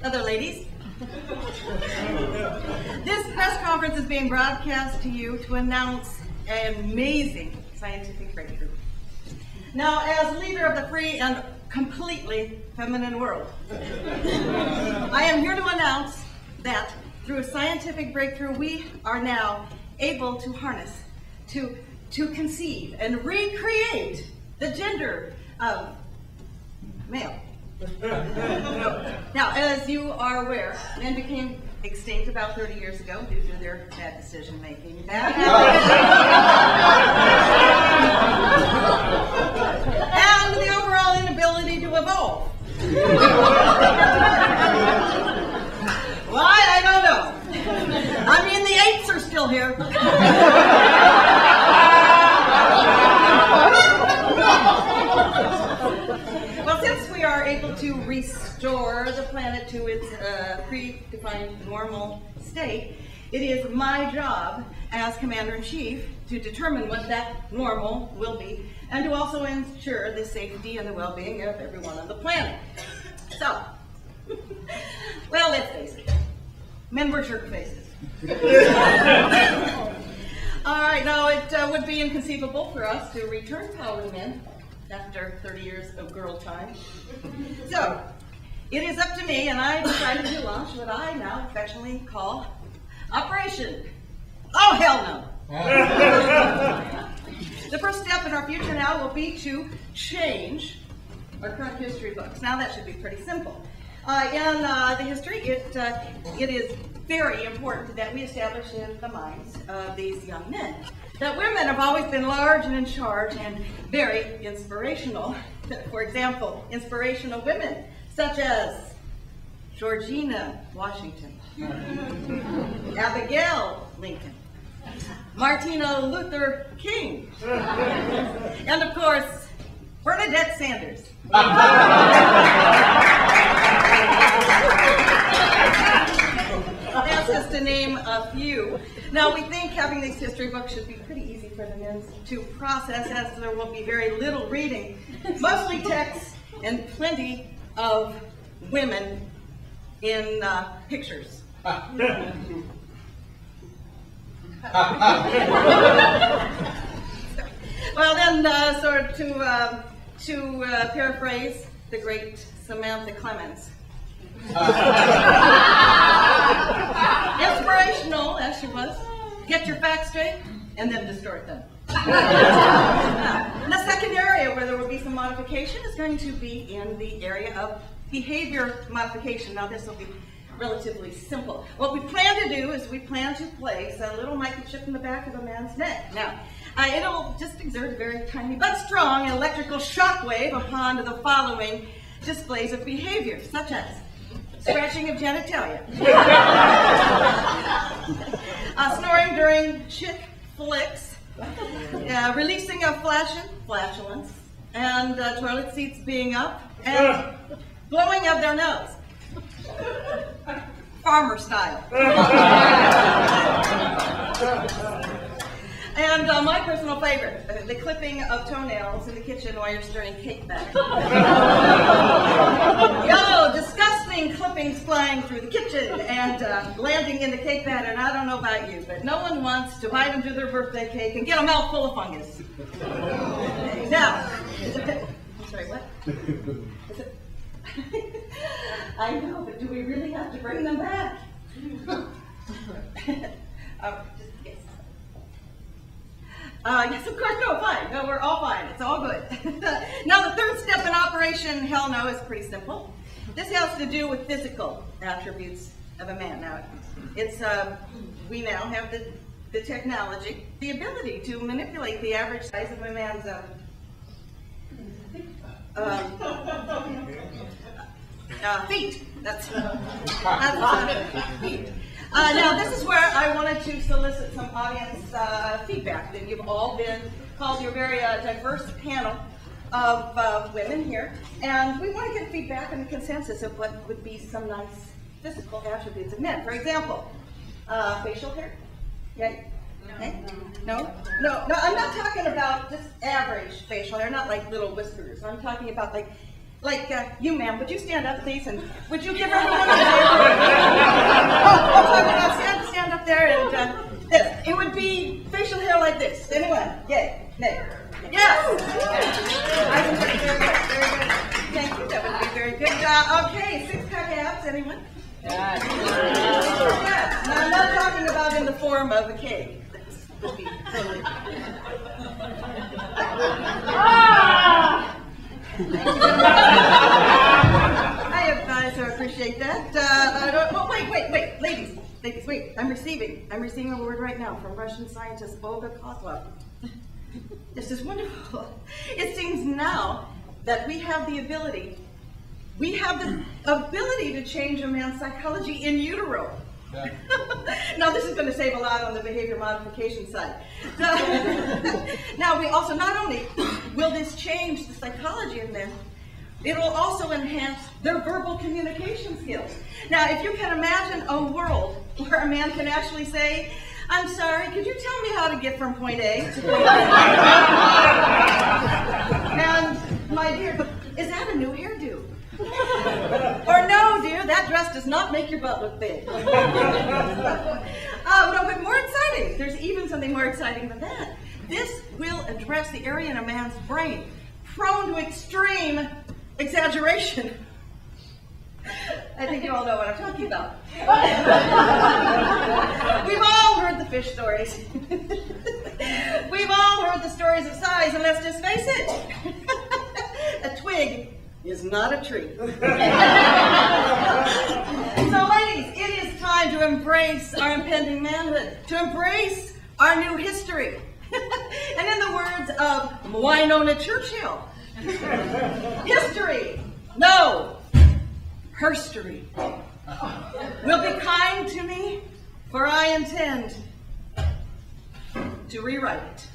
other ladies. This press conference is being broadcast to you to announce an amazing scientific breakthrough. Now, as leader of the free and completely feminine world, I am here to announce that through a scientific breakthrough, we are now able to harness, to conceive and recreate the gender of male. Now, as you are aware, men became extinct about 30 years ago due to their bad decision making. And the overall inability to evolve. Why? I don't know. I mean, the apes are still here. Well, since we are able to restore the planet to its predefined normal state, it is my job as Commander-in-Chief to determine what that normal will be and to also ensure the safety and the well-being of everyone on the planet. So, well, let's face it. Men were jerk faces. All right, now it would be inconceivable for us to return power to men after 30 years of girl time. So, it is up to me, and I decided to launch what I now affectionately call Operation Oh Hell No! The first step in our future now will be to change our current history books. Now that should be pretty simple. In the history, it is very important that we establish in the minds of these young men that women have always been large and in charge and very inspirational. For example, inspirational women such as Georgina Washington, Abigail Lincoln, Martina Luther King, and of course, Bernadette Sanders. That's just to name a few. Now, we think having these history books should be pretty easy for the men to process, as there will be very little reading, mostly text and plenty of women in pictures. Well, then, to paraphrase the great Samantha Clemens, inspirational as she was, get your facts straight and then distort them. The second area where there will be some modification is going to be in the area of behavior modification. Now, this will be relatively simple. What we plan to do is we plan to place a little microchip in the back of a man's neck. Now, it'll just exert a very tiny but strong electrical shock wave upon the following displays of behavior, such as scratching of genitalia, snoring during chick flicks, releasing of flatulence, and toilet seats being up, and blowing of their nose. Farmer style. And my personal favorite, the clipping of toenails in the kitchen while you're stirring cake batter. Yo, disgusting clippings flying through the kitchen and landing in the cake batter. And I don't know about you, but no one wants to bite into their birthday cake and get a mouthful of fungus. Now, I'm sorry, what? Is it? I know, but do we really have to bring them back? Yes, of course, no, fine. No, we're all fine. It's all good. Now, the third step in Operation Hell No is pretty simple. This has to do with physical attributes of a man. Now, it's we now have the technology, the ability to manipulate the average size of a man's feet. That's feet. Now, this is where I wanted to solicit some audience feedback. That you've all been called your very diverse panel of women here, and we want to get feedback and a consensus of what would be some nice physical attributes of men. For example, facial hair. Okay. Okay? No, I'm not talking about just average facial hair, not like little whiskers. I'm talking about like Like, you, ma'am, would you stand up, please, and would you give everyone a favor? Stand up there, and this. It would be facial hair like this. Anyone? Yay. Nay. Yes. I can do it. Very good. Very good. Thank you. That would be very good. Okay, six-pack abs. Anyone? Yes. Now, I'm not talking about in the form of a cake. This would be totally. I so appreciate that. Wait, ladies, wait. I'm receiving a word right now from Russian scientist Olga Kozlov. This is wonderful. It seems now that we have the ability to change a man's psychology in utero. Yeah. Now, this is going to save a lot on the behavior modification side. Now, we also, not only will this change the psychology of men, it will also enhance their verbal communication skills. Now, if you can imagine a world where a man can actually say, "I'm sorry, could you tell me how to get from point A to point B?" And, my dear, is that a new hairdo? Or no, dear, that dress does not make your butt look big. No, but more exciting. There's even something more exciting than that. This will address the area in a man's brain prone to extreme exaggeration. I think you all know what I'm talking about. We've all heard the fish stories. We've all heard the stories of size, and let's just face it. A twig is not a tree. So ladies, it is time to embrace our impending manhood, to embrace our new history. And in the words of Winona Churchill, history, no, HERSTORY, will be kind to me, for I intend to rewrite it.